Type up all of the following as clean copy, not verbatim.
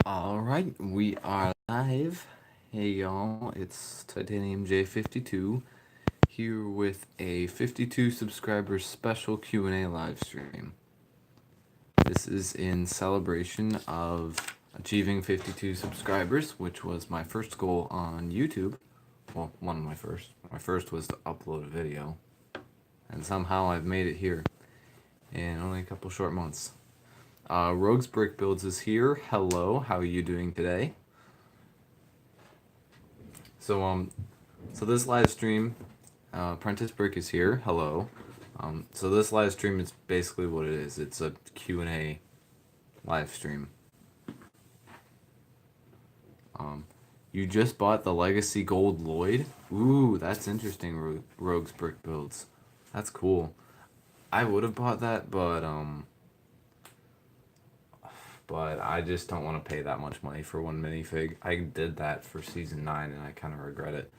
All right, we are live. Hey y'all, it's Titanium J52 here with a 52 subscribers special Q&A live stream. This is in celebration of achieving 52 subscribers, which was my first goal on YouTube. Well, one of my first. My first was to upload a video, and somehow I've made it here in only a couple short months. Rogues Brick Builds is here. Hello, how are you doing today? So this live stream, Apprentice Brick is here. Hello. So this live stream is basically what it is. It's a Q&A live stream. You just bought the Legacy Gold Lloyd? Ooh, that's interesting, Rogues Brick Builds. That's cool. I would have bought that, but I just don't want to pay that much money for one minifig. I did that for Season 9, and I kind of regret it.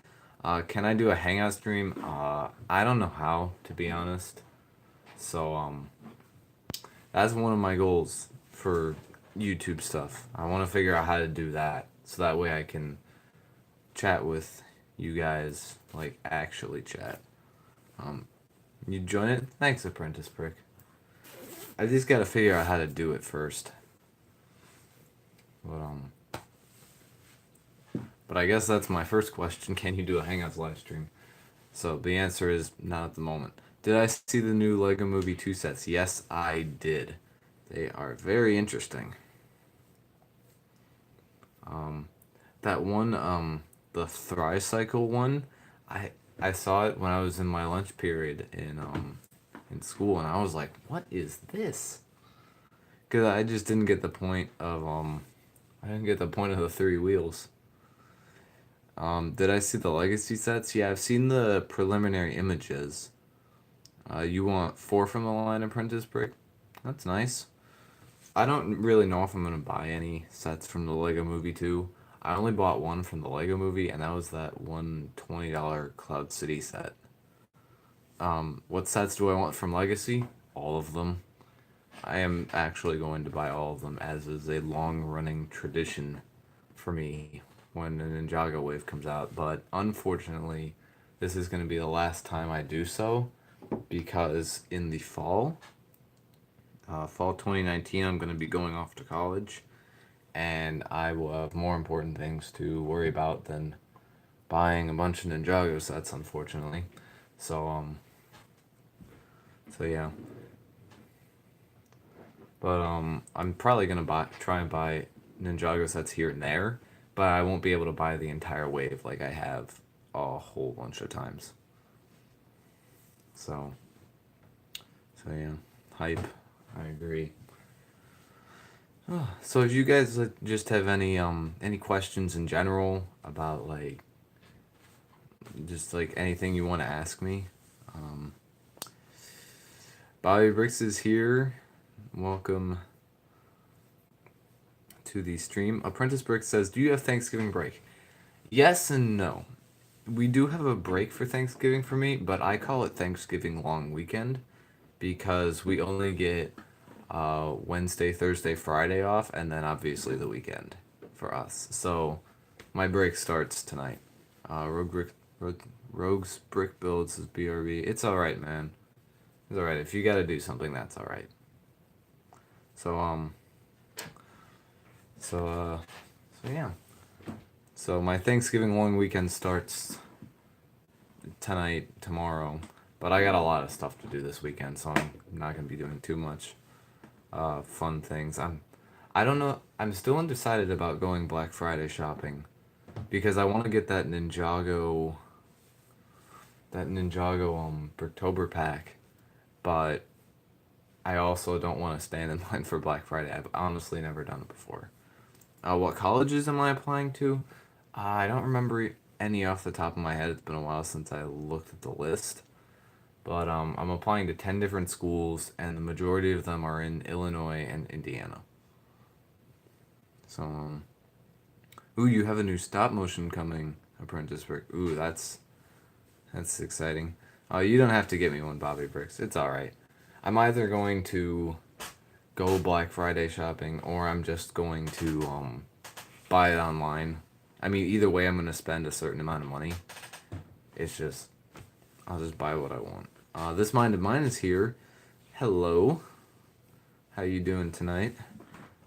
Can I do a Hangout stream? I don't know how, to be honest. So, that's one of my goals for YouTube stuff. I want to figure out how to do that, so that way I can chat with you guys, like, actually chat. You join it? Thanks, Apprentice Brick. I just gotta figure out how to do it first. But I guess that's my first question. Can you do a Hangouts live stream? So the answer is not at the moment. Did I see the new Lego Movie 2 sets? Yes, I did. They are very interesting. That one, the Thricycle one, I saw it when I was in my lunch period in school, and I was like, what is this? Because I just didn't get the point of the three wheels. Did I see the Legacy sets? Yeah, I've seen the preliminary images. You want 4 from the line, Apprentice Brick? That's nice. I don't really know if I'm going to buy any sets from the Lego Movie 2. I only bought one from the Lego Movie, and that was that one $20 Cloud City set. What sets do I want from Legacy? All of them. I am actually going to buy all of them, as is a long-running tradition for me when the Ninjago wave comes out. But unfortunately, this is going to be the last time I do so, because in the fall 2019, I'm going to be going off to college, and I will have more important things to worry about than buying a bunch of Ninjago sets, unfortunately. So yeah. But I'm probably gonna try and buy Ninjago sets here and there, but I won't be able to buy the entire wave like I have a whole bunch of times. So yeah, hype. I agree. So if you guys just have any questions in general about like just like anything you want to ask me, Bobby Bricks is here. Welcome to the stream. Apprentice Brick says, "Do you have Thanksgiving break?" Yes and no. We do have a break for Thanksgiving for me, but I call it Thanksgiving long weekend because we only get Wednesday, Thursday, Friday off, and then obviously the weekend for us. So my break starts tonight. Rogues Brick Builds is BRB. It's alright, man. It's alright. If you gotta do something, that's alright. So yeah. So my Thanksgiving long weekend starts tonight, tomorrow, but I got a lot of stuff to do this weekend, so I'm not gonna be doing too much fun things. I don't know. I'm still undecided about going Black Friday shopping because I want to get that Ninjago Bricktober pack, but I also don't want to stand in line for Black Friday. I've honestly never done it before. What colleges am I applying to? I don't remember any off the top of my head. It's been a while since I looked at the list. But I'm applying to 10 different schools, and the majority of them are in Illinois and Indiana. So, ooh, you have a new stop motion coming, Apprentice Brick. Ooh, that's exciting. You don't have to get me one, Bobby Bricks. It's alright. I'm either going to go Black Friday shopping, or I'm just going to buy it online. I mean, either way, I'm gonna spend a certain amount of money. It's just I'll just buy what I want. This mind of mine is here. Hello, how you doing tonight?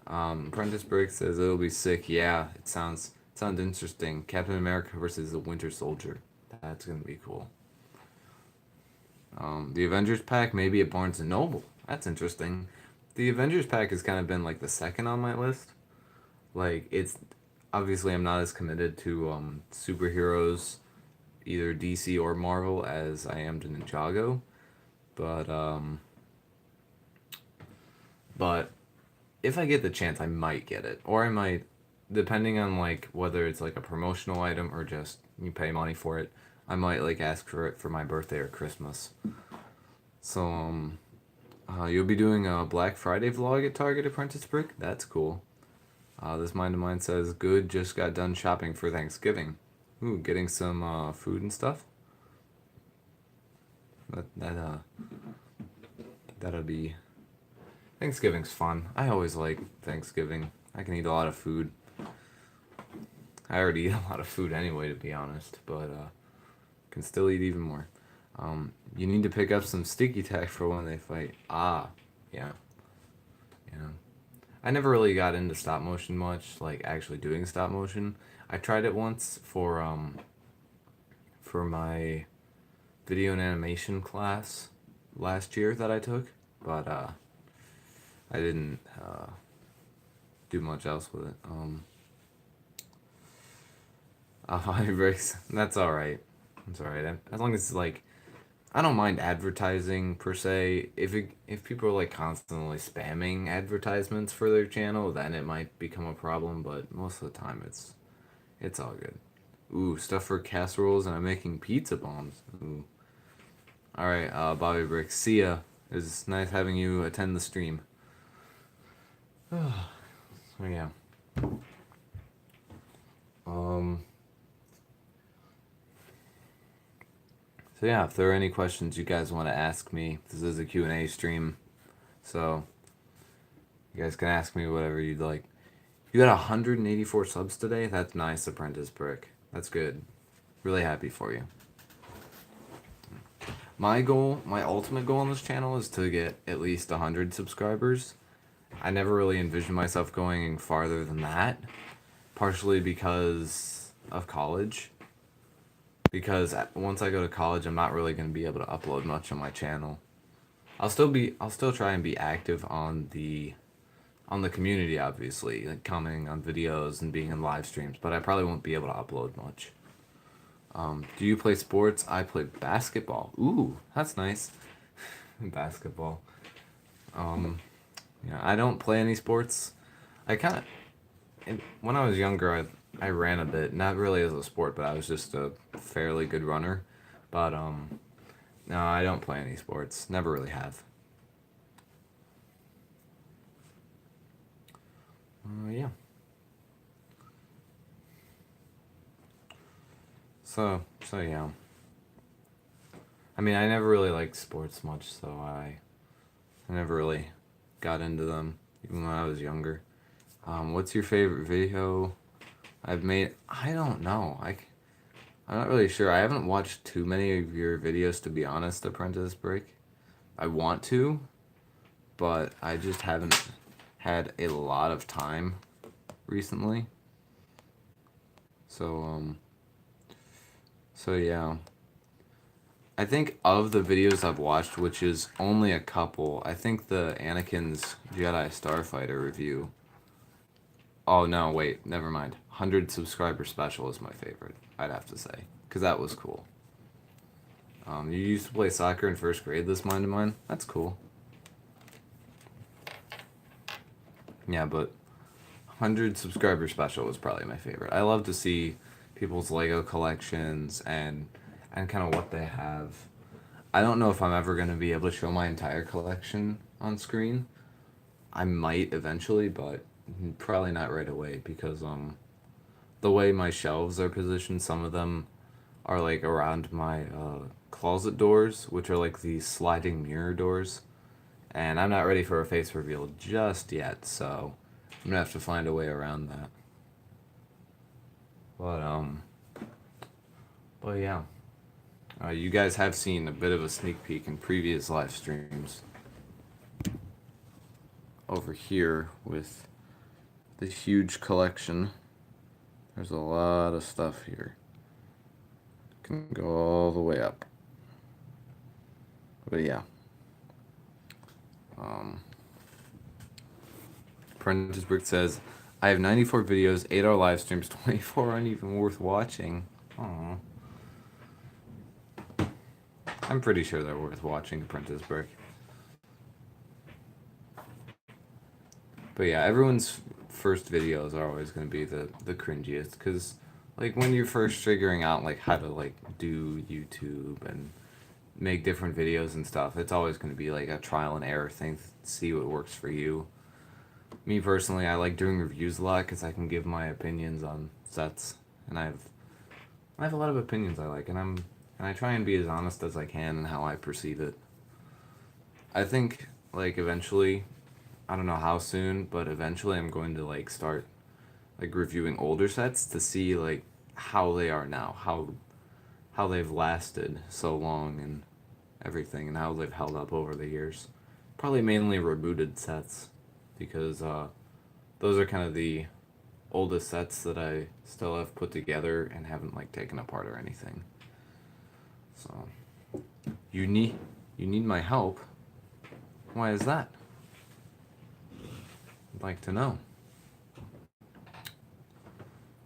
Apprentice Break says it'll be sick. Yeah, it sounds interesting. Captain America versus the Winter Soldier. That's gonna be cool. The Avengers pack maybe at Barnes and Noble. That's interesting. The Avengers pack has kind of been like the second on my list. Like it's obviously I'm not as committed to superheroes, either DC or Marvel, as I am to Ninjago, but but if I get the chance, I might get it, or I might, depending on like whether it's like a promotional item or just you pay money for it. I might like ask for it for my birthday or Christmas. So you'll be doing a Black Friday vlog at Target Apprentice Brick. That's cool. This mind of mine says good. Just got done shopping for Thanksgiving. Ooh, getting some food and stuff. That'll be. Thanksgiving's fun. I always like Thanksgiving. I can eat a lot of food. I already eat a lot of food anyway, to be honest, but can still eat even more. You need to pick up some sticky tack for when they fight. Ah, yeah, yeah. I never really got into stop motion much, like actually doing stop motion. I tried it once for my video and animation class last year that I took, but I didn't do much else with it. Hobby breaks. That's all right. That's all right. As long as like, I don't mind advertising per se. If people are like constantly spamming advertisements for their channel, then it might become a problem. But most of the time, it's all good. Ooh, stuff for casseroles, and I'm making pizza bombs. Ooh. All right, Bobby Brick. See ya. It's nice having you attend the stream. So yeah. So yeah, if there are any questions you guys want to ask me, this is a Q&A stream, so you guys can ask me whatever you'd like. You got 184 subs today? That's nice, Apprentice Brick. That's good. Really happy for you. My goal, my ultimate goal on this channel is to get at least 100 subscribers. I never really envisioned myself going farther than that, partially because of college. Because once I go to college, I'm not really going to be able to upload much on my channel. I'll still try and be active on the community, obviously, like commenting on videos and being in live streams, but I probably won't be able to upload much. Do you play sports? I play basketball. Ooh, that's nice. Basketball. Yeah, I don't play any sports. I kind of, when I was younger, I ran a bit, not really as a sport, but I was just a fairly good runner. But no, I don't play any sports. Never really have. Yeah. So yeah. I mean, I never really liked sports much, so I never really got into them, even when I was younger. What's your favorite video I've made? I don't know. I'm not really sure. I haven't watched too many of your videos, to be honest, Apprentice Break. I want to, but I just haven't had a lot of time recently. So yeah. I think of the videos I've watched, which is only a couple, I think the Anakin's Jedi Starfighter review. Oh no, wait, never mind. 100 subscriber special is my favorite, I'd have to say, because that was cool. You used to play soccer in first grade, this mind of mine? That's cool. Yeah, but 100 subscriber special was probably my favorite. I love to see people's Lego collections and kind of what they have. I don't know if I'm ever going to be able to show my entire collection on screen. I might eventually, but probably not right away because the way my shelves are positioned, some of them are like around my closet doors, which are like these sliding mirror doors. And I'm not ready for a face reveal just yet, so I'm gonna have to find a way around that. But but yeah, you guys have seen a bit of a sneak peek in previous live streams over here with the huge collection. There's a lot of stuff here. Can go all the way up. But yeah. Apprentice Brick says, I have 94 videos, 8 are live streams, 24 aren't even worth watching. Aww. I'm pretty sure they're worth watching, Apprentice Brick. But yeah, everyone's first videos are always going to be the cringiest, because like when you're first figuring out like how to like do YouTube and make different videos and stuff, it's always going to be like a trial and error thing to see what works for you. Me personally, I like doing reviews a lot because I can give my opinions on sets, and I have a lot of opinions I like, and I try and be as honest as I can in how I perceive it. I think like eventually, I don't know how soon, but eventually I'm going to like start like reviewing older sets to see like how they are now, how they've lasted so long and everything, and how they've held up over the years. Probably mainly rebooted sets, because those are kind of the oldest sets that I still have put together and haven't like taken apart or anything. So you need my help. Why is that? I'd like to know.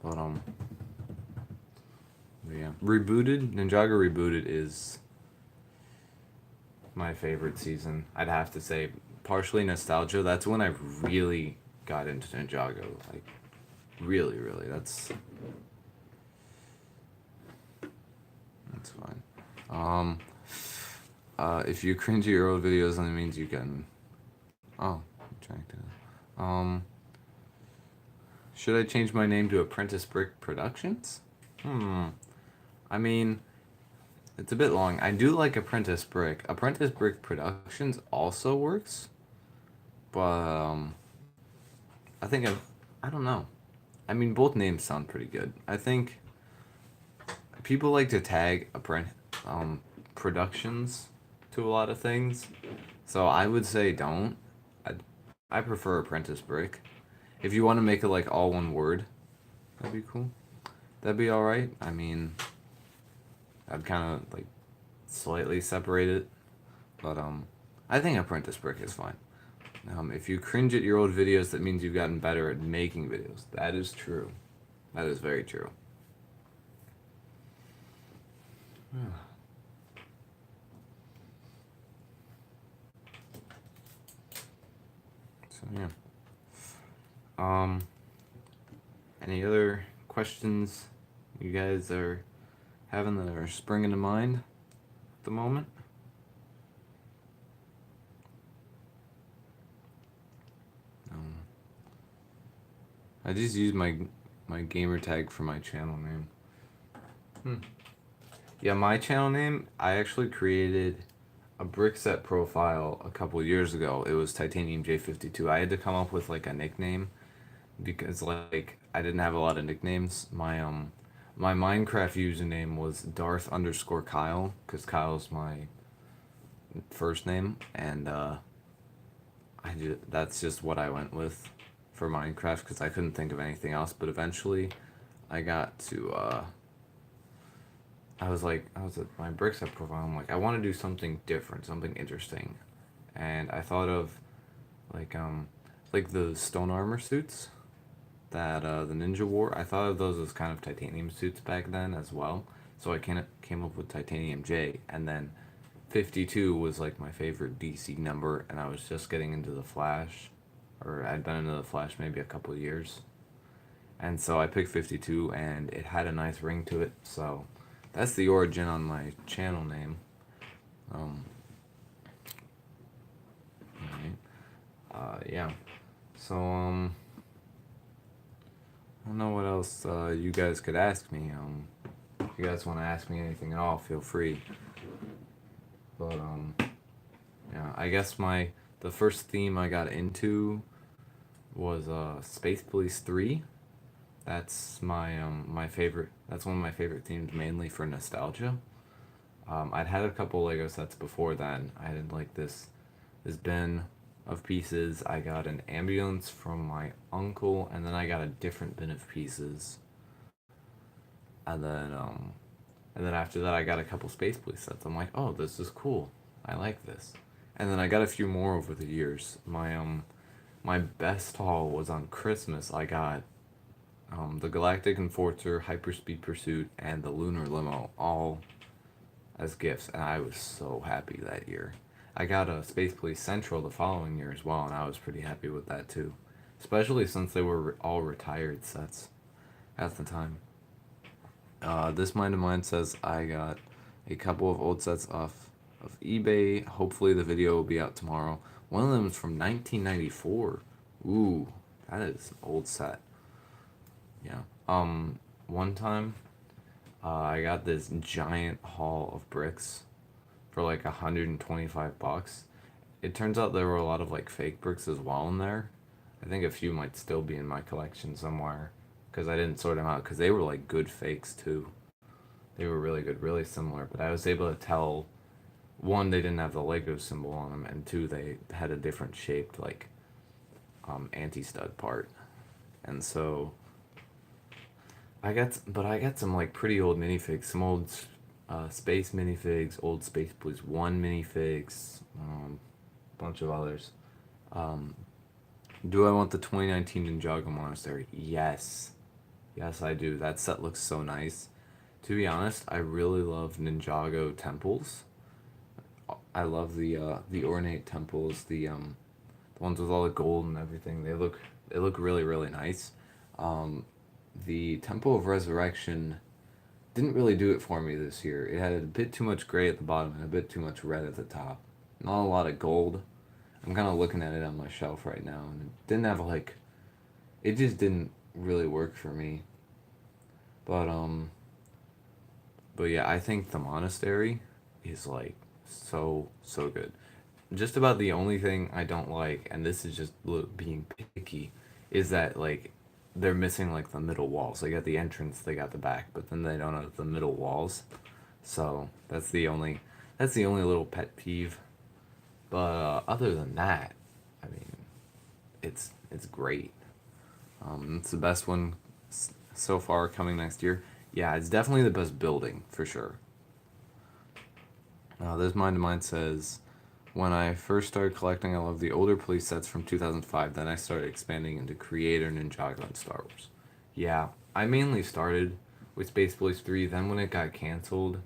But yeah, Ninjago Rebooted is my favorite season. I'd have to say, partially nostalgia. That's when I really got into Ninjago. Like, really, really. That's fine. If you cringe at your old videos, then it means you can. Oh, I'm trying to. Should I change my name to Apprentice Brick Productions? I mean, it's a bit long. I do like Apprentice Brick. Apprentice Brick Productions also works, but I think I don't know. I mean, both names sound pretty good. I think people like to tag productions to a lot of things, so I would say don't. I prefer Apprentice Brick. If you want to make it like all one word, that'd be cool. That'd be all right. I mean, I'd kind of like slightly separate it, but I think Apprentice Brick is fine. If you cringe at your old videos, that means you've gotten better at making videos. That is true. That is very true. So yeah. Any other questions you guys are having that are springing to mind at the moment? I just use my gamer tag for my channel name. Yeah, my channel name, I actually created a Brickset profile a couple years ago. It was Titanium J52. I had to come up with like a nickname because like I didn't have a lot of nicknames. My Minecraft username was Darth underscore Kyle, because Kyle's my first name, and that's just what I went with for Minecraft because I couldn't think of anything else. But eventually, I got to I was at my Brickset profile. I'm like, I want to do something different, something interesting, and I thought of like the stone armor suits that the ninja wore. I thought of those as kind of titanium suits back then as well. So I came up with Titanium J, and then 52 was like my favorite DC number, and I was just getting into the Flash, or I'd been into the Flash maybe a couple of years. And so I picked 52, and it had a nice ring to it. So that's the origin on my channel name. Yeah. So I don't know what else you guys could ask me. If you guys want to ask me anything at all, feel free. But yeah, I guess the first theme I got into was Space Police 3. That's my favorite. That's one of my favorite themes, mainly for nostalgia. I'd had a couple Lego sets before then. I had like this bin of pieces. I got an ambulance from my uncle, and then I got a different bin of pieces. And then after that, I got a couple Space Police sets. I'm like, oh, this is cool. I like this. And then I got a few more over the years. My best haul was on Christmas. I got the Galactic Enforcer, Hyperspeed Pursuit, and the Lunar Limo all as gifts, and I was so happy that year. I got a Space Police Central the following year as well, and I was pretty happy with that too, especially since they were all retired sets at the time. This Mind of Mine says I got a couple of old sets off of eBay. Hopefully the video will be out tomorrow. One of them is from 1994. Ooh, that is an old set. Yeah. One time, I got this giant haul of bricks for like 125 bucks. It turns out there were a lot of like fake bricks as well in there. I think a few might still be in my collection somewhere because I didn't sort them out because they were like good fakes too. They were really good, really similar, but I was able to tell one, they didn't have the Lego symbol on them, and two, they had a different shaped like anti-stud part. And so I got some like pretty old minifigs, some old space minifigs, old Space Police 1 minifigs, bunch of others. Um, do I want the 2019 Ninjago Monastery? Yes. Yes, I do. That set looks so nice. To be honest, I really love Ninjago temples. I love the ornate temples, the ones with all the gold and everything. They look really really nice. Um, the Temple of Resurrection didn't really do it for me this year. It had a bit too much gray at the bottom and a bit too much red at the top. Not a lot of gold. I'm kind of looking at it on my shelf right now, and it didn't have like, it just didn't really work for me. But yeah, I think the monastery is like so good. Just about the only thing I don't like, and this is just being picky, is that like they're missing like the middle walls. They got the entrance, they got the back, but then they don't have the middle walls. So that's the only little pet peeve. But other than that, I mean, it's great. It's the best one so far coming next year. Yeah, it's definitely the best building for sure. This Mind of Mine says, when I first started collecting, I loved the older police sets from 2005. Then I started expanding into Creator, Ninjago, and Star Wars. Yeah, I mainly started with Space Police 3. Then when it got canceled,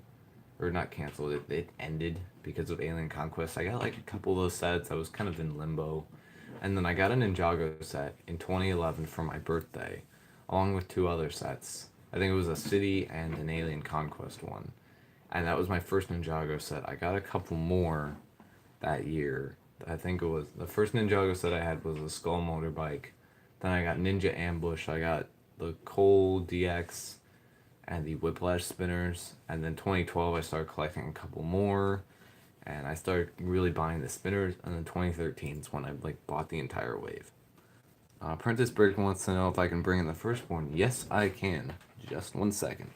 or not canceled, it ended because of Alien Conquest. I got like a couple of those sets. I was kind of in limbo. And then I got a Ninjago set in 2011 for my birthday, along with two other sets. I think it was a City and an Alien Conquest one. And that was my first Ninjago set. I got a couple more that year. I think it was the first Ninjago set I had was a Skull motorbike. Then I got Ninja Ambush. I got the Cole DX and the Whiplash spinners. And then 2012 I started collecting a couple more, and I started really buying the spinners. And then 2013 is when I like bought the entire wave. Apprentice Bird wants to know if I can bring in the firstborn. Yes, I can. Just 1 second.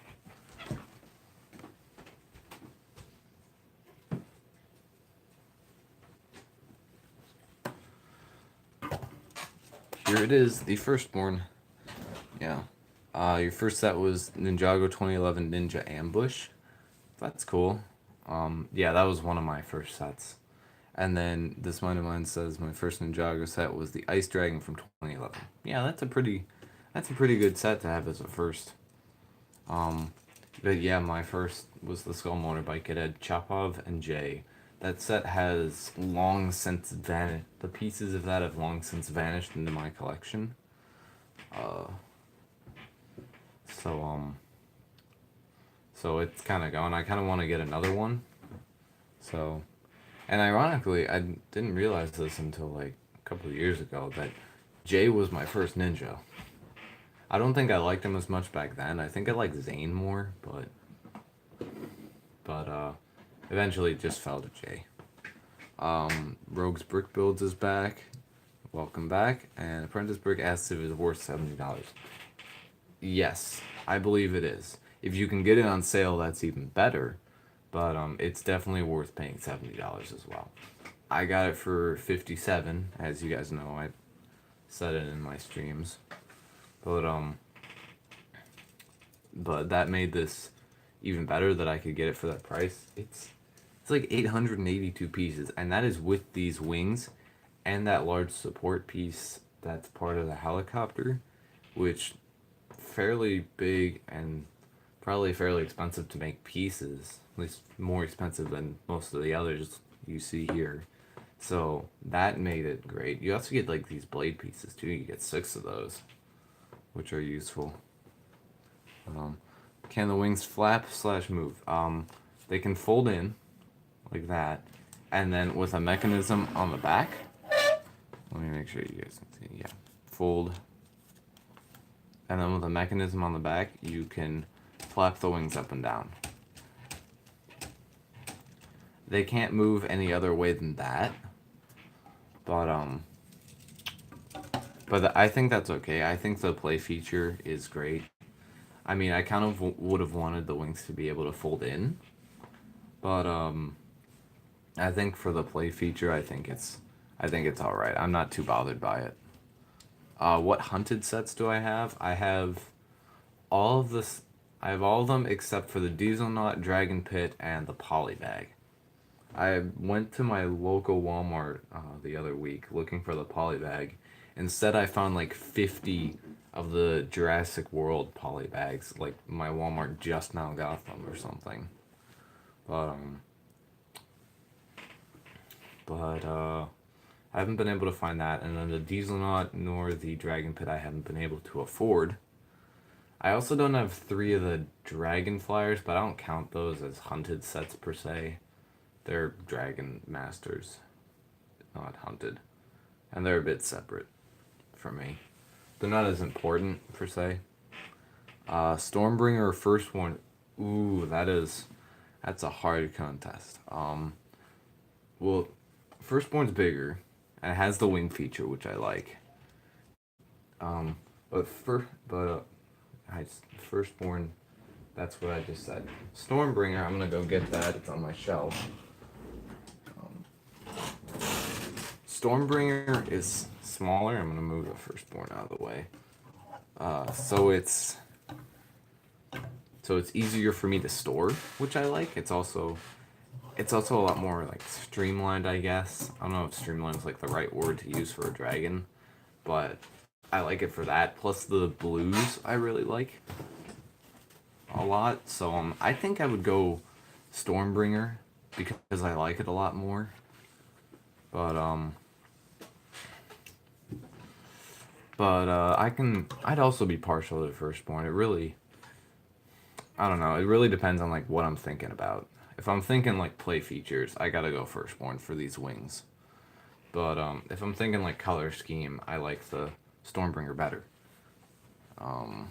Here it is, the firstborn. Yeah. Your first set was Ninjago 2011 Ninja Ambush. That's cool. Yeah, that was one of my first sets. And then this Mind of Mine says my first Ninjago set was the Ice Dragon from 2011. Yeah, that's a pretty good set to have as a first. Um, but yeah, my first was the Skull motorbike. It had Chopov and Jay. That set has long since vanished. The pieces of that have long since vanished into my collection. Uh, so so it's kind of gone. I kind of want to get another one. So, and ironically, I didn't realize this until like a couple of years ago that Jay was my first ninja. I don't think I liked him as much back then. I think I liked Zane more, but eventually it just fell to Jay. Rogue's Brick Builds is back. Welcome back. And Apprentice Brick asks if it's worth $70. Yes, I believe it is. If you can get it on sale, that's even better. But it's definitely worth paying $70 as well. I got it for 57, as you guys know. I said it in my streams. But but that made this even better that I could get it for that price. It's like 882 pieces, and that is with these wings and that large support piece that's part of the helicopter, which fairly big and probably fairly expensive to make pieces, at least more expensive than most of the others you see here. So that made it great. You also get like these blade pieces too. You get 6 of those, which are useful. Um, can the wings flap slash move? They can fold in like that, and then with a mechanism on the back. Let me make sure you guys can see. Yeah, fold, and then with a mechanism on the back, you can flap the wings up and down. They can't move any other way than that, but I think that's okay. I think the play feature is great. I mean, I kind of would have wanted the wings to be able to fold in, but I think for the play feature, I think it's all right. I'm not too bothered by it. What hunted sets do I have? I have all of this. I have all of them except for the Diesel Knot, Dragon Pit, and the Polybag. I went to my local Walmart the other week looking for the Polybag. Instead, I found like 50 of the Jurassic World Polybags. Like my Walmart just now got them or something. But I haven't been able to find that. And then the Diesel Knot nor the Dragon Pit I haven't been able to afford. I also don't have 3 of the Dragon Flyers, but I don't count those as hunted sets per se. They're Dragon Masters, not hunted. And they're a bit separate for me. They're not as important per se. Stormbringer first one. Ooh, that's a hard contest. Well, firstborn's bigger and it has the wing feature, which I like. Um, but firstborn. That's what I just said. Stormbringer. I'm gonna go get that. It's on my shelf. Stormbringer is smaller. I'm gonna move the firstborn out of the way. So it's easier for me to store, which I like. It's also a lot more like streamlined, I guess. I don't know if streamlined is like the right word to use for a dragon, but I like it for that. Plus the blues I really like a lot. So I think I would go Stormbringer because I like it a lot more. But I'd also be partial to the firstborn. I don't know. It really depends on like what I'm thinking about. If I'm thinking like play features, I gotta go firstborn for these wings. But if I'm thinking like color scheme, I like the Stormbringer better. Am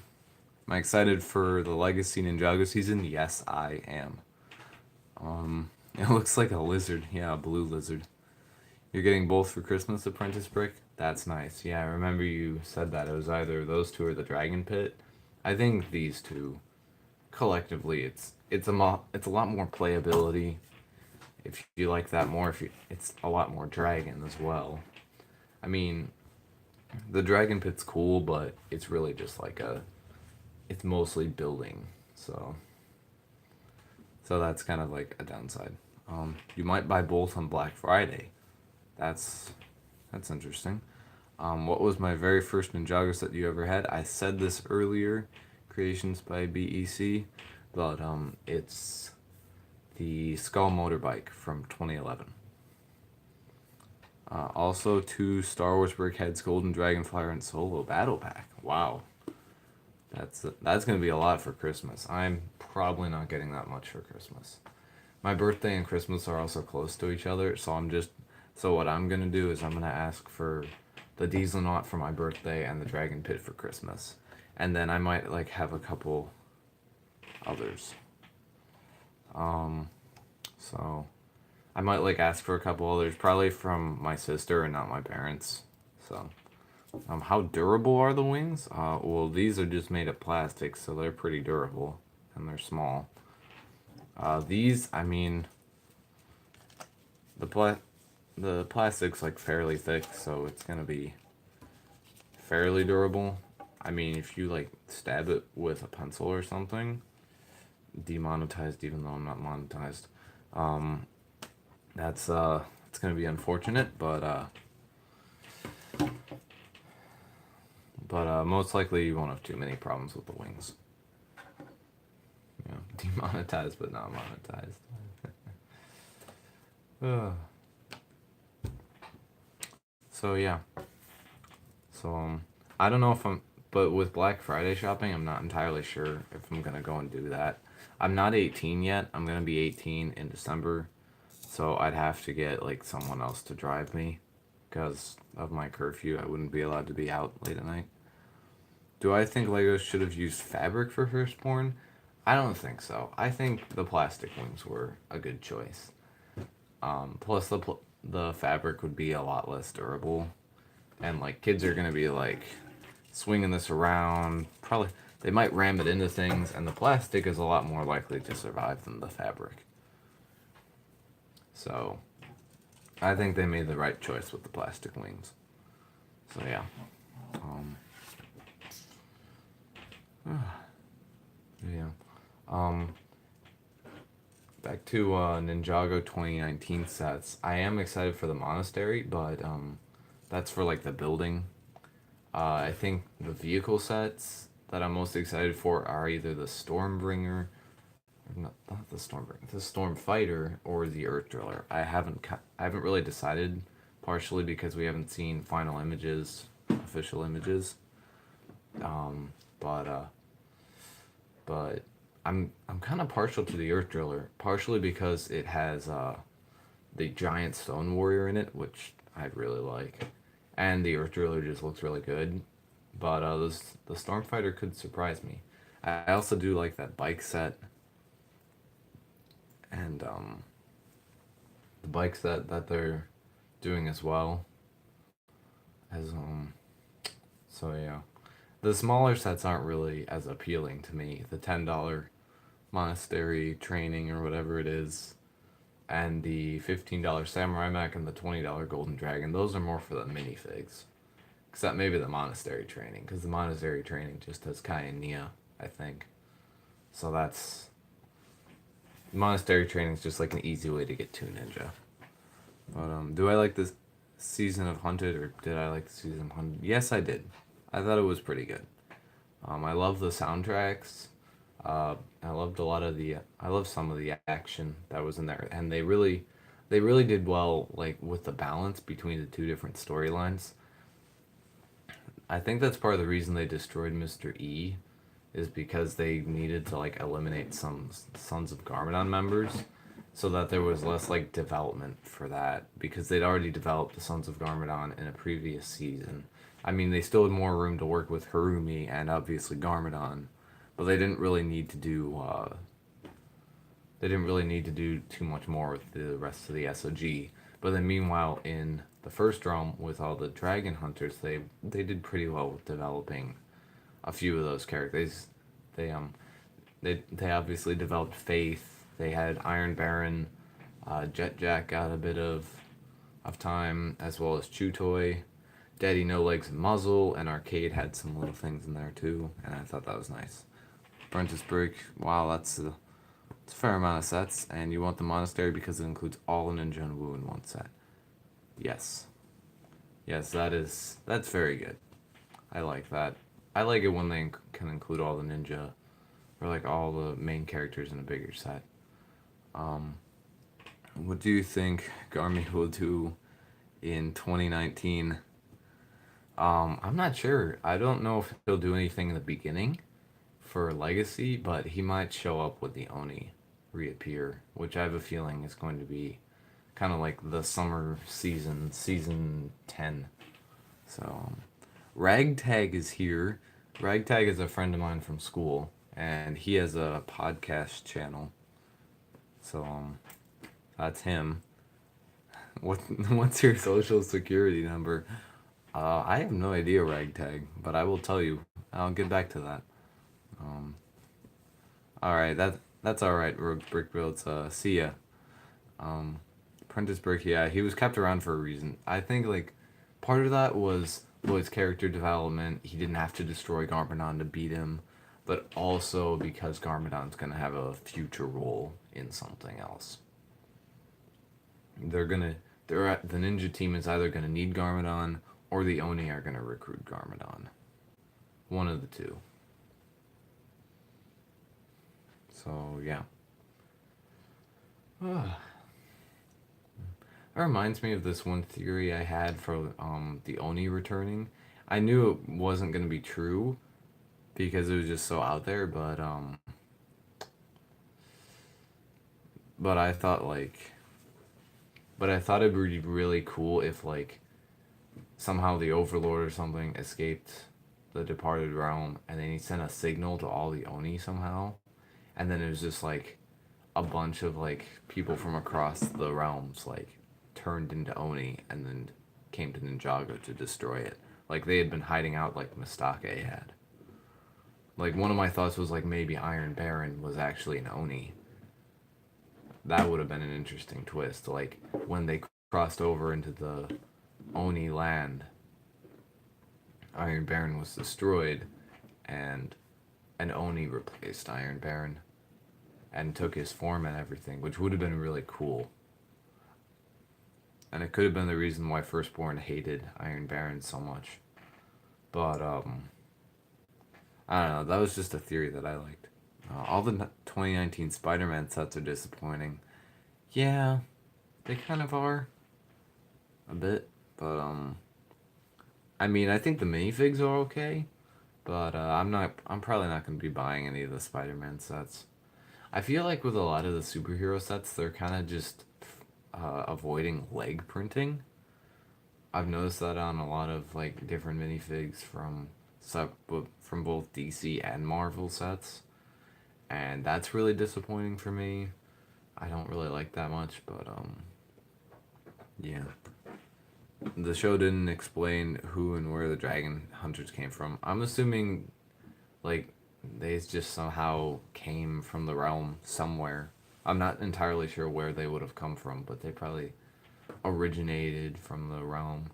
I excited for the Legacy Ninjago season? Yes, I am. It looks like a lizard. Yeah, a blue lizard. You're getting both for Christmas, Apprentice Brick? That's nice. Yeah, I remember you said that. It was either those two or the Dragon Pit. I think these two collectively it's a lot more playability. If you like that more, if you it's a lot more dragon as well. I mean, the Dragon Pit's cool, but it's really just like it's mostly building. So that's kind of like a downside. You might buy both on Black Friday. That's that's interesting. What was my very first Ninjago set you ever had? I said this earlier, Creations by BEC, but it's the Skull Motorbike from 2011. Also, 2 Star Wars Brickheads, Golden Dragonflyer, and Solo Battle Pack. Wow, that's gonna be a lot for Christmas. I'm probably not getting that much for Christmas. My birthday and Christmas are also close to each other, so what I'm gonna do is I'm gonna ask for the Diesel Knot for my birthday and the Dragon Pit for Christmas, and then I might like have a couple others. So I might like ask for a couple others, probably from my sister and not my parents. So How durable are the wings? Well, these are just made of plastic, so they're pretty durable, and they're small. These, I mean, the pla- the plastic's like fairly thick, so it's gonna be fairly durable. I mean, if you like stab it with a pencil or something, demonetized, even though I'm not monetized. Um, that's it's gonna be unfortunate, but most likely you won't have too many problems with the wings. You know, demonetized but not monetized. So yeah. So I don't know if I'm, but with Black Friday shopping, I'm not entirely sure if I'm gonna go and do that. I'm not 18 yet. I'm gonna be 18 in December, so I'd have to get like someone else to drive me, because of my curfew. I wouldn't be allowed to be out late at night. Do I think Legos should have used fabric for Firstborn? I don't think so. I think the plastic wings were a good choice. Plus the fabric would be a lot less durable, and like kids are gonna be like swinging this around. Probably they might ram it into things, and the plastic is a lot more likely to survive than the fabric. So I think they made the right choice with the plastic wings. So yeah. Um, yeah. Um, Back to Ninjago 2019 sets. I am excited for the monastery, but that's for like the building. I think the vehicle sets that I'm most excited for are either the Stormbringer, or not the Stormbringer, the Stormfighter, or the Earth Driller. I haven't really decided, partially because we haven't seen final images, official images. But but I'm kind of partial to the Earth Driller, partially because it has the giant stone warrior in it, which I really like, and the Earth Driller just looks really good. But the Stormfighter could surprise me. I also do like that bike set, and the bike set that they're doing as well as So yeah, the smaller sets aren't really as appealing to me. The $10 monastery training or whatever it is, and the $15 samurai mech and the $20 golden dragon. Those are more for the minifigs. Except maybe the monastery training, because the monastery training just has Kai and Nia, I think. So that's monastery training is just like an easy way to get to ninja. But do I like this season of Hunted, or did I like the season of Hunted? Yes, I did. I thought it was pretty good. I love the soundtracks. I loved a lot of the. I love some of the action that was in there, and they really did well, like with the balance between the two different storylines. I think that's part of the reason they destroyed Mr. E, is because they needed to like eliminate some Sons of Garmadon members, so that there was less like development for that, because they'd already developed the Sons of Garmadon in a previous season. I mean, they still had more room to work with Harumi and obviously Garmadon, but they didn't really need to do too much more with the rest of the SOG. But then meanwhile, in the first realm with all the dragon hunters, they did pretty well with developing a few of those characters. They they obviously developed Faith. They had Iron Baron, Jet Jack got a bit of time, as well as Chutoy. Daddy No Legs and Muzzle, and Arcade had some little things in there too, and I thought that was nice. Apprentice Break, wow, it's a fair amount of sets, and you want the monastery because it includes all the Ninja and Wu in one set. Yes, yes, that's very good. I like that. I like it when they can include all the ninja, or like all the main characters in a bigger set. Um, what do you think Garmy will do in 2019? I'm not sure. I don't know if he'll do anything in the beginning for Legacy, but he might show up with the Oni reappear, which I have a feeling is going to be kind of like the summer season, season 10. So, Ragtag is here. Ragtag is a friend of mine from school, and he has a podcast channel. So, that's him. What what's your social security number? I have no idea, Ragtag, but I will tell you. I'll get back to that. Um, all right, that's all right, Rogue Brick Builds. See ya. Um, Prentice Brick, yeah, he was kept around for a reason. I think like part of that was Lloyd's character development. He didn't have to destroy Garmadon to beat him, but also because Garmadon's gonna have a future role in something else. They're gonna the ninja team is either gonna need Garmadon or the Oni are gonna recruit Garmadon. One of the two. So yeah. That reminds me of this one theory I had for the Oni returning. I knew it wasn't gonna be true because it was just so out there, but I thought like but I thought it'd be really cool if like somehow the Overlord or something escaped the departed realm and then he sent a signal to all the Oni somehow. And then it was just like a bunch of like people from across the realms like turned into Oni and then came to Ninjago to destroy it. Like they had been hiding out like Mistake had. Like one of my thoughts was like maybe Iron Baron was actually an Oni. That would have been an interesting twist. Like when they crossed over into the Oni land, Iron Baron was destroyed and an Oni replaced Iron Baron and took his form and everything, which would have been really cool. And it could have been the reason why Firstborn hated Iron Baron so much. But I don't know. That was just a theory that I liked. All the 2019 Spider-Man sets are disappointing. Yeah, they kind of are a bit, but I mean, I think the minifigs are okay, but I'm not. I'm probably not going to be buying any of the Spider-Man sets. I feel like with a lot of the superhero sets, they're kind of just avoiding leg printing. I've noticed that on a lot of like different minifigs from both DC and Marvel sets, and that's really disappointing for me. I don't really like that much, but yeah. The show didn't explain who and where the dragon hunters came from. I'm assuming like they just somehow came from the realm somewhere. I'm not entirely sure where they would have come from, but they probably originated from the realm.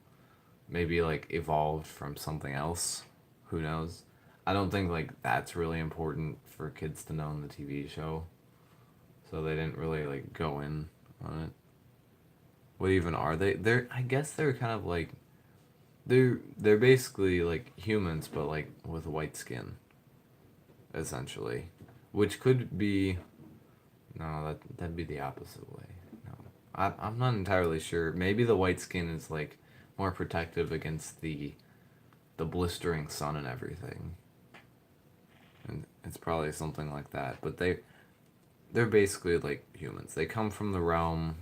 Maybe like evolved from something else. Who knows? I don't think like that's really important for kids to know in the TV show. So they didn't really like go in on it. What even are they? I guess they're kind of like they're basically like humans but like with white skin essentially. Which could be no, that'd be the opposite way. No. I'm not entirely sure. Maybe the white skin is like more protective against the blistering sun and everything. And it's probably something like that. But they're basically like humans. They come from the realm.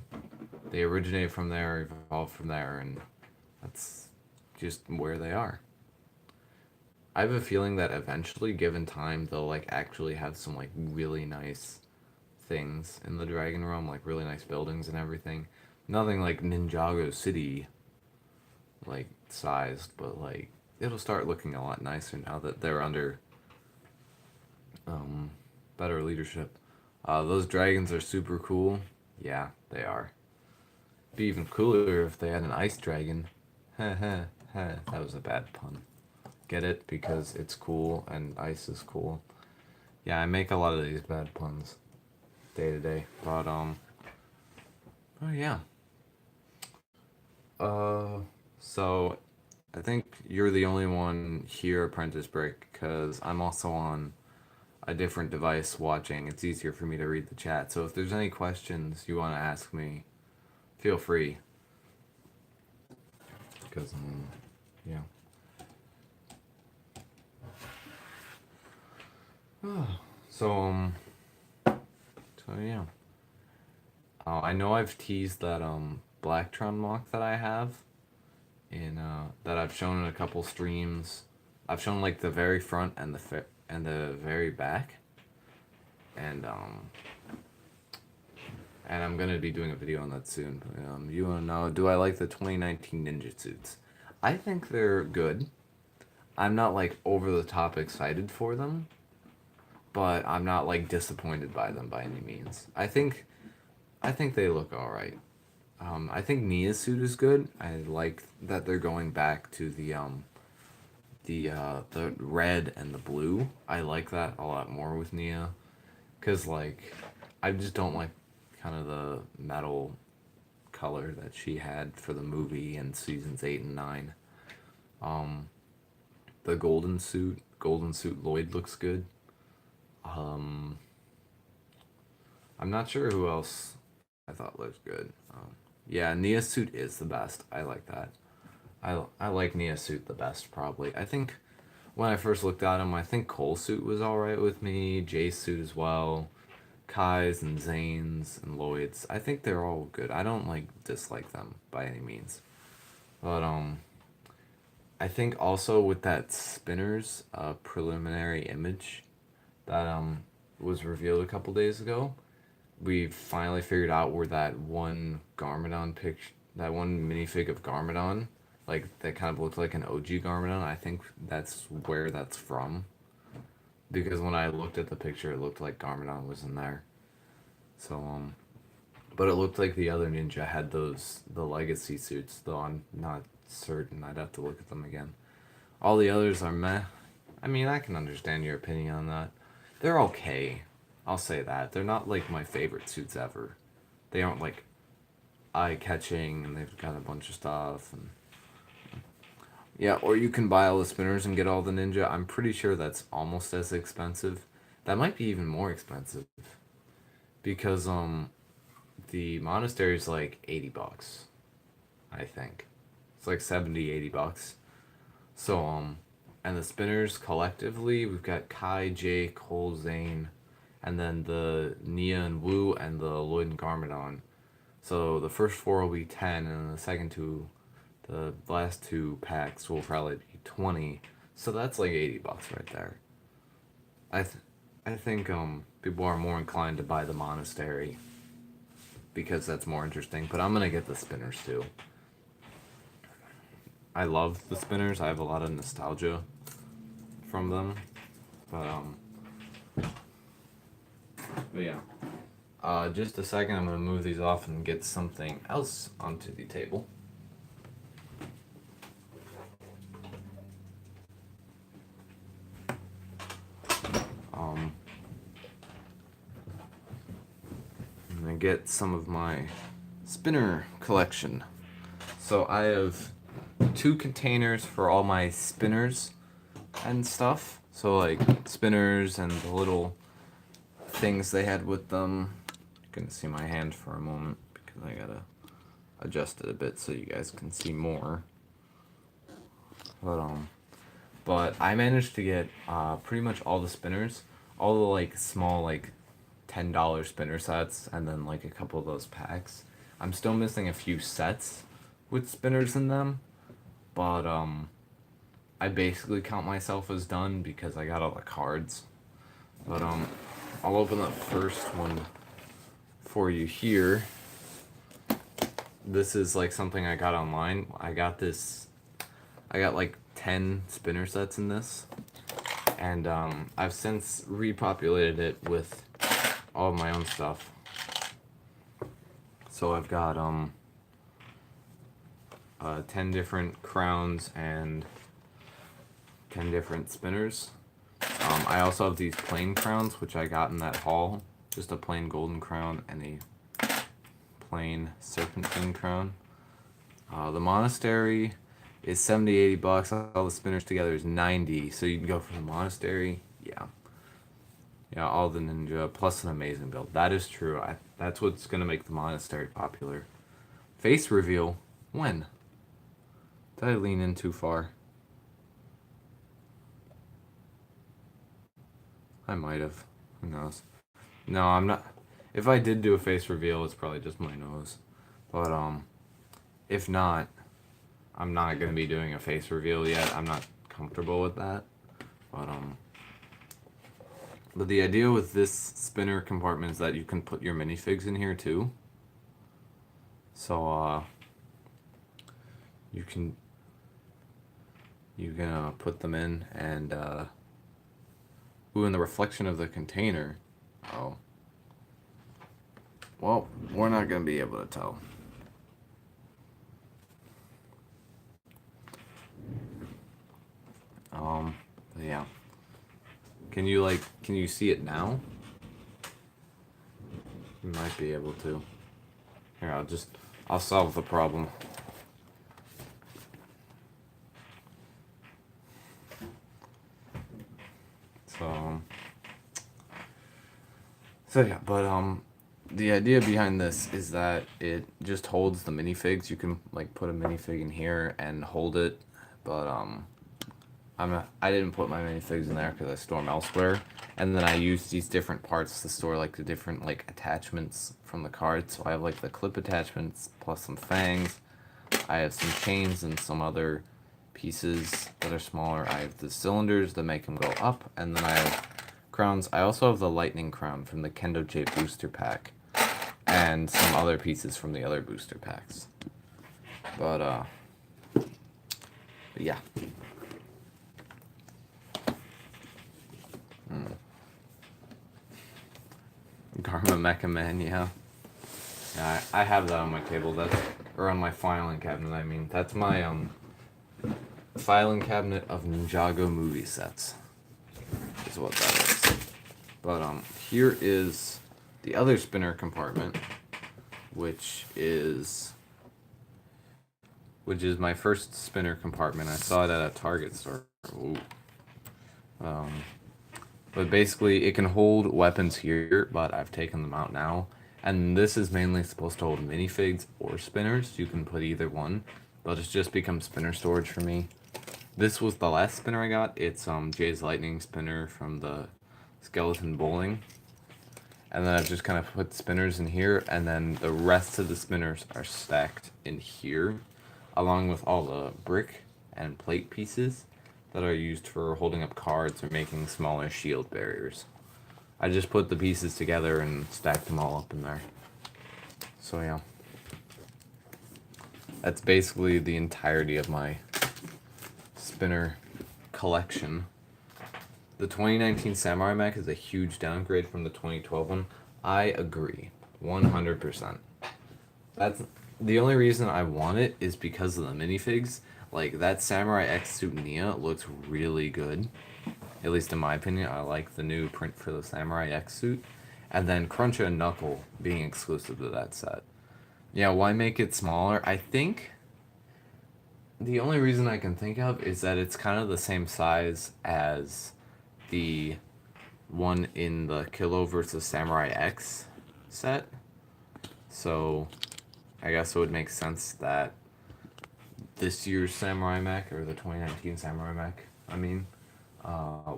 They originate from there, evolve from there, and that's just where they are. I have a feeling that eventually, given time, they'll like actually have some like really nice things in the Dragon Realm, like really nice buildings and everything. Nothing like Ninjago City like sized, but like it'll start looking a lot nicer now that they're under um better leadership. Those dragons are super cool. Yeah, they are. Be even cooler if they had an ice dragon. Heh heh heh. That was a bad pun. Get it? Because it's cool and ice is cool. Yeah, I make a lot of these bad puns day to day. But oh yeah. Uh so I think you're the only one here, Apprentice Break, because I'm also on a different device watching. It's easier for me to read the chat. So if there's any questions you want to ask me, feel free. Because yeah. So so yeah. I know I've teased that Blacktron mock that I have in that I've shown in a couple streams. I've shown like the very front and and the very back, and I'm gonna be doing a video on that soon. You wanna know? Do I like the 2019 ninja suits? I think they're good. I'm not like over the top excited for them, but I'm not like disappointed by them by any means. I think they look all right. I think Nia's suit is good. I like that they're going back to the red and the blue. I like that a lot more with Nia, cause like I just don't like kind of the metal color that she had for the movie in seasons 8 and 9. Um, the golden suit Lloyd looks good. Um, I'm not sure who else I thought looked good. Yeah, Nia's suit is the best. I like that. I like Nia's suit the best probably. I think when I first looked at him, I think Cole's suit was all right with me. Jay's suit as well. Kai's and Zane's and Lloyd's. I think they're all good. I don't like dislike them by any means. But I think also with that Spinners preliminary image that was revealed a couple days ago, we finally figured out where that one Garmadon picture, that one minifig of Garmadon, like that kind of looked like an OG Garmadon. I think that's where that's from. Because when I looked at the picture, it looked like Garmadon was in there. So but it looked like the other ninja had the legacy suits, though I'm not certain. I'd have to look at them again. All the others are meh. I mean, I can understand your opinion on that. They're okay. I'll say that. They're not like my favorite suits ever. They aren't like eye catching and they've got a bunch of stuff and yeah, or you can buy all the spinners and get all the ninja. I'm pretty sure that's almost as expensive. That might be even more expensive because the monastery is like $80, I think. It's like 70, $80. So and the spinners collectively, we've got Kai, Jay, Cole, Zane, and then the Nia and Wu and the Lloyd and Garmadon. So the first four will be 10, and the last two packs will probably be 20. So that's like $80 right there. I th- I think people are more inclined to buy the monastery because that's more interesting. But I'm gonna get the spinners too. I love the spinners. I have a lot of nostalgia from them. But but yeah. Just a second. I'm gonna move these off and get something else onto the table. Um, I'm gonna get some of my spinner collection. So I have 2 containers for all my spinners and stuff. So like spinners and the little things they had with them. You can see my hand for a moment because I gotta adjust it a bit so you guys can see more. But but I managed to get pretty much all the spinners, all the like small like $10 spinner sets, and then like a couple of those packs. I'm still missing a few sets with spinners in them, but I basically count myself as done because I got all the cards. But I'll open the first one for you here. This is like something I got online. I got like 10 spinner sets in this, and I've since repopulated it with all of my own stuff. So I've got 10 different crowns and 10 different spinners. I also have these plain crowns, which I got in that haul. Just a plain golden crown and a plain serpentine crown. The monastery is 70, $80. All the spinners together is 90. So you can go for the monastery. Yeah. Yeah, all the ninja plus an amazing build. That is true. That's what's gonna make the monastery popular. Face reveal. When? Did I lean in too far? I might have. Who knows? No, I'm not. If I did do a face reveal, it's probably just my nose. But if not, I'm not gonna be doing a face reveal yet. I'm not comfortable with that. But but the idea with this spinner compartment is that you can put your minifigs in here too. So you can You can put them in and ooh, in the reflection of the container. Oh, well, we're not gonna be able to tell. Um, yeah. Can you see it now? You might be able to. Here, I'll solve the problem. So, so yeah, but the idea behind this is that it just holds the minifigs. You can like put a minifig in here and hold it, but I didn't put my minifigs in there because I store them elsewhere, and then I use these different parts to store like the different like attachments from the card. So I have like the clip attachments plus some fangs. I have some chains and some other pieces that are smaller. I have the cylinders that make them go up, and then I have crowns. I also have the lightning crown from the Kendo J booster pack, and some other pieces from the other booster packs. But yeah. Garma Mecha Man, yeah. Yeah, I have that on my table. That's or on my filing cabinet. I mean, that's my filing cabinet of Ninjago movie sets. Is what that is. But here is the other spinner compartment, which is my first spinner compartment. I saw it at a Target store. Ooh. But basically, it can hold weapons here, but I've taken them out now. And this is mainly supposed to hold minifigs or spinners. You can put either one, but it's just become spinner storage for me. This was the last spinner I got. It's Jay's Lightning spinner from the Skeleton Bowling. And then I've just kind of put spinners in here, and then the rest of the spinners are stacked in here, along with all the brick and plate pieces that are used for holding up cards or making smaller shield barriers. I just put the pieces together and stacked them all up in there. So yeah. That's basically the entirety of my spinner collection. The 2019 Samurai Mech is a huge downgrade from the 2012 one. I agree. 100%. That's the only reason I want it is because of the minifigs. Like that Samurai X suit Nia looks really good. At least in my opinion, I like the new print for the Samurai X suit. And then Cruncher and Knuckle being exclusive to that set. Yeah, why make it smaller? I think the only reason I can think of is that it's kind of the same size as the one in the Kilo versus Samurai X set. So I guess it would make sense that this year's Samurai Mech, or the 2019 Samurai Mech,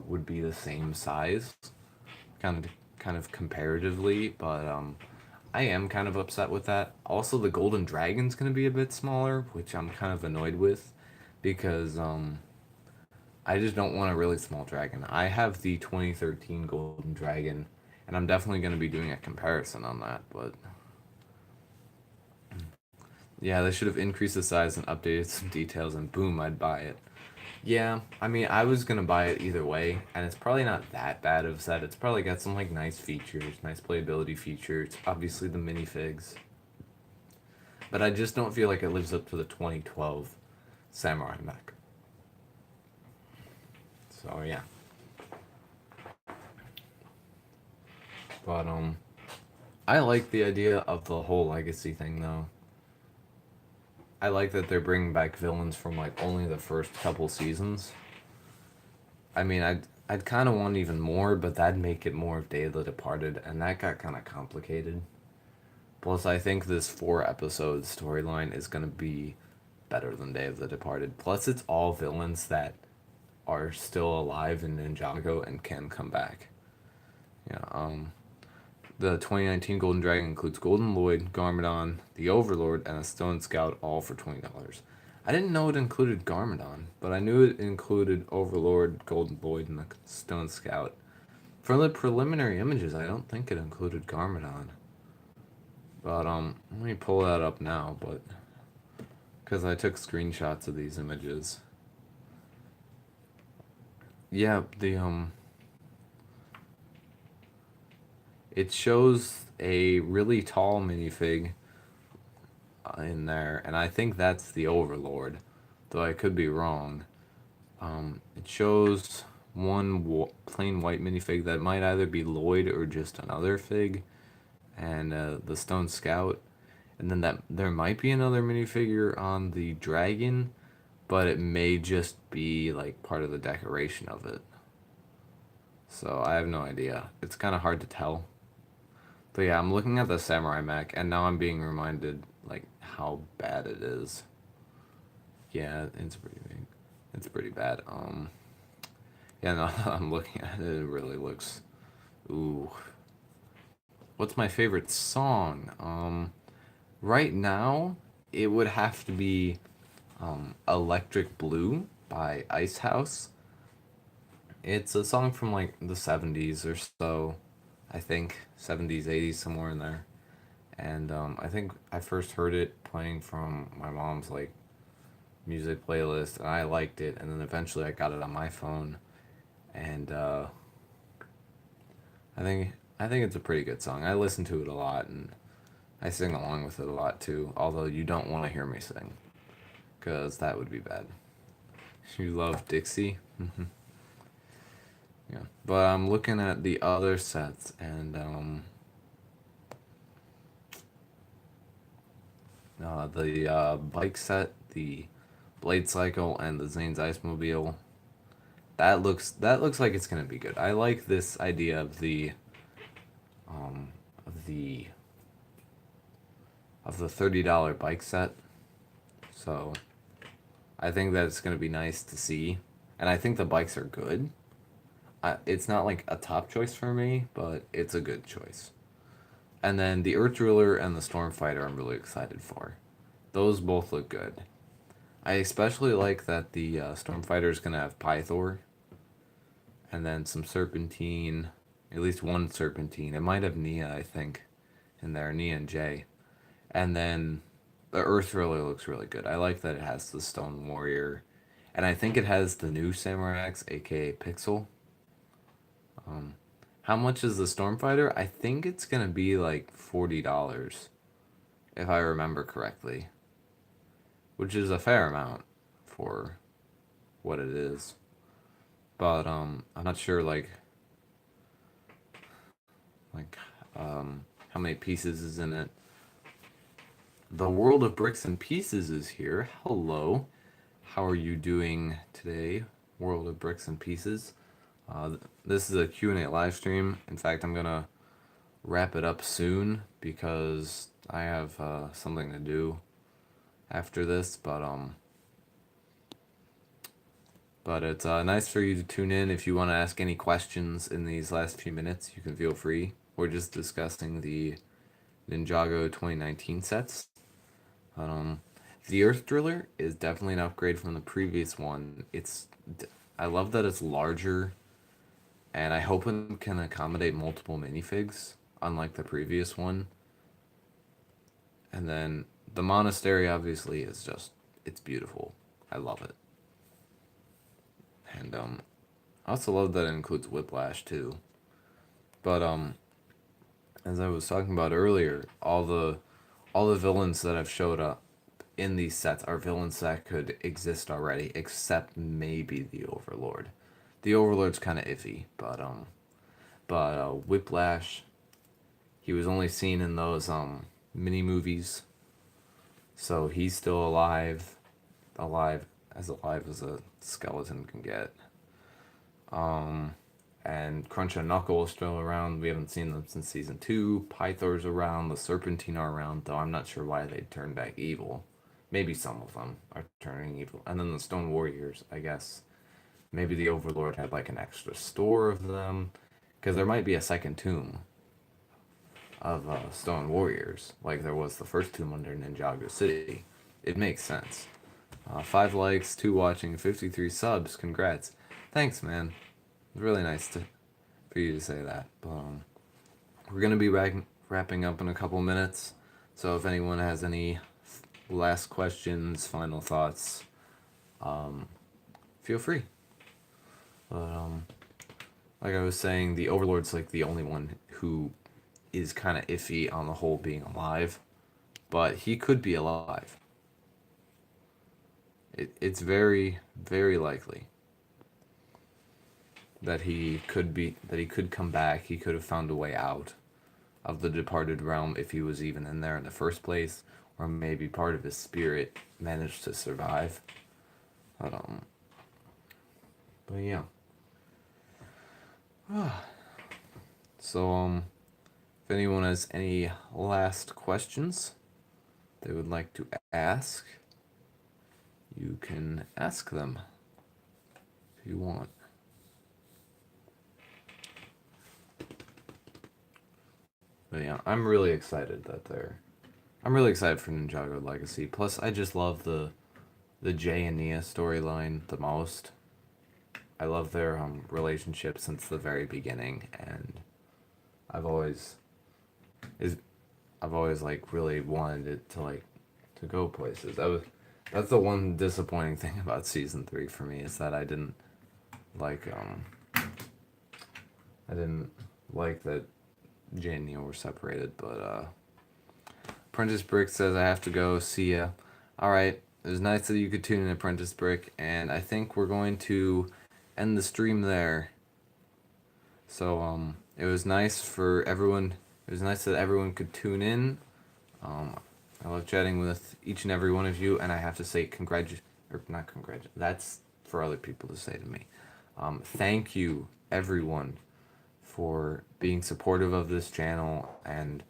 would be the same size, kind of comparatively, but I am kind of upset with that. Also, the Golden Dragon's gonna be a bit smaller, which I'm kind of annoyed with, because I just don't want a really small dragon. I have the 2013 Golden Dragon, and I'm definitely gonna be doing a comparison on that, but yeah, they should have increased the size and updated some details, and boom, I'd buy it. Yeah, I mean, I was gonna buy it either way, and it's probably not that bad of a set. It's probably got some like nice features, nice playability features. Obviously, the minifigs, but I just don't feel like it lives up to the 2012 Samurai Mech. So yeah, but I like the idea of the whole legacy thing though. I like that they're bringing back villains from like only the first couple seasons. I mean, I'd kind of want even more, but that'd make it more of Day of the Departed, and that got kind of complicated. Plus, I think this 4 episode storyline is gonna be better than Day of the Departed. Plus, it's all villains that are still alive in Ninjago and can come back. Yeah. The 2019 Golden Dragon includes Golden Lloyd, Garmadon, the Overlord, and a Stone Scout, all for $20. I didn't know it included Garmadon, but I knew it included Overlord, Golden Lloyd, and the Stone Scout. From the preliminary images, I don't think it included Garmadon. But let me pull that up now, but because I took screenshots of these images. Yeah, it shows a really tall minifig in there, and I think that's the Overlord, though I could be wrong. It shows one plain white minifig that might either be Lloyd or just another fig, and the Stone Scout, and then that there might be another minifigure on the dragon, but it may just be like part of the decoration of it. So I have no idea. It's kind of hard to tell. But yeah, I'm looking at the samurai mech, and now I'm being reminded like how bad it is. Yeah, it's pretty big. It's pretty bad. Yeah, no, I'm looking at it. It really looks. Ooh, what's my favorite song? Right now, it would have to be "Electric Blue" by Icehouse. It's a song from like the '70s or so, I think '70s, '80s, somewhere in there. And I think I first heard it playing from my mom's like music playlist, and I liked it. And then eventually I got it on my phone, and I think it's a pretty good song. I listen to it a lot, and I sing along with it a lot too. Although you don't want to hear me sing, cause that would be bad. You love Dixie, yeah. But I'm looking at the other sets, and the bike set, the Blade Cycle, and the Zane's Ice Mobile. That looks like it's gonna be good. I like this idea um of the of the $30 bike set. So I think that it's gonna be nice to see, and I think the bikes are good. It's not like a top choice for me, but it's a good choice. And then the Earth Driller and the Stormfighter, I'm really excited for. Those both look good. I especially like that the Stormfighter is gonna have Pythor, and then some Serpentine, at least one Serpentine. It might have Nia, I think, in there, Nia and Jay. And then the Earth Driller looks really good. I like that it has the Stone Warrior, and I think it has the new Samurai X, aka Pixel. Um, how much is the Stormfighter? I think it's gonna be like $40, if I remember correctly, which is a fair amount for what it is. But I'm not sure like how many pieces is in it. The World of Bricks and Pieces is here. Hello. How are you doing today, World of Bricks and Pieces? This is a Q&A live stream. In fact, I'm gonna wrap it up soon because I have something to do after this. But it's nice for you to tune in. If you want to ask any questions in these last few minutes, you can feel free. We're just discussing the Ninjago 2019 sets. Um, the Earth Driller is definitely an upgrade from the previous one. I love that it's larger, and I hope it can accommodate multiple minifigs, unlike the previous one. And then the monastery obviously is just it's beautiful. I love it. And I also love that it includes Whiplash too. But as I was talking about earlier, all the villains that have showed up in these sets are villains that could exist already, except maybe the Overlord. The Overlord's kind of iffy, but Whiplash, he was only seen in those mini movies, so he's still alive alive as a skeleton can get. Um, and Crunch and Knuckle is still around. We haven't seen them since season two. Pythor's around. The Serpentine are around, though I'm not sure why they turned back evil. Maybe some of them are turning evil. And then the Stone Warriors, I guess. Maybe the Overlord had like an extra store of them. Because there might be a second tomb of Stone Warriors, like there was the first tomb under Ninjago City. It makes sense. 5 likes, 2 watching, 53 subs. Congrats. Thanks, man. It's really nice for you to say that. But we're gonna be wrapping up in a couple minutes. So if anyone has any last questions, final thoughts, feel free. But like I was saying, the Overlord's like the only one who is kind of iffy on the whole being alive, but he could be alive. It's very, very likely that he could come back. He could have found a way out of the departed realm if he was even in there in the first place, or maybe part of his spirit managed to survive. But but yeah. So if anyone has any last questions they would like to ask, you can ask them if you want. But yeah, I'm really excited for Ninjago Legacy. Plus, I just love the Jay and Nia storyline the most. I love their relationship since the very beginning, and I've always is I've always like really wanted it to go places. That's the one disappointing thing about season 3 for me, is that like I didn't like that Jay and Nia were separated. But Apprentice Brick says I have to go. See ya. All right. It was nice that you could tune in, Apprentice Brick, and I think we're going to end the stream there. So it was nice for everyone. It was nice that everyone could tune in. I love chatting with each and every one of you, and I have to say that's for other people to say to me. Thank you, everyone, for being supportive of this channel and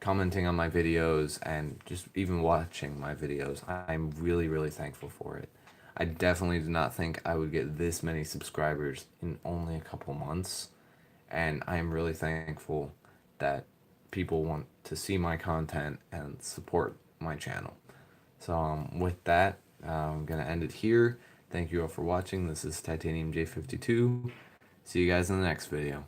commenting on my videos and just even watching my videos. I'm really, really thankful for it. I definitely did not think I would get this many subscribers in only a couple months, and I'm really thankful that people want to see my content and support my channel. So with that, I'm gonna end it here. Thank you all for watching. This is Titanium J52. See you guys in the next video.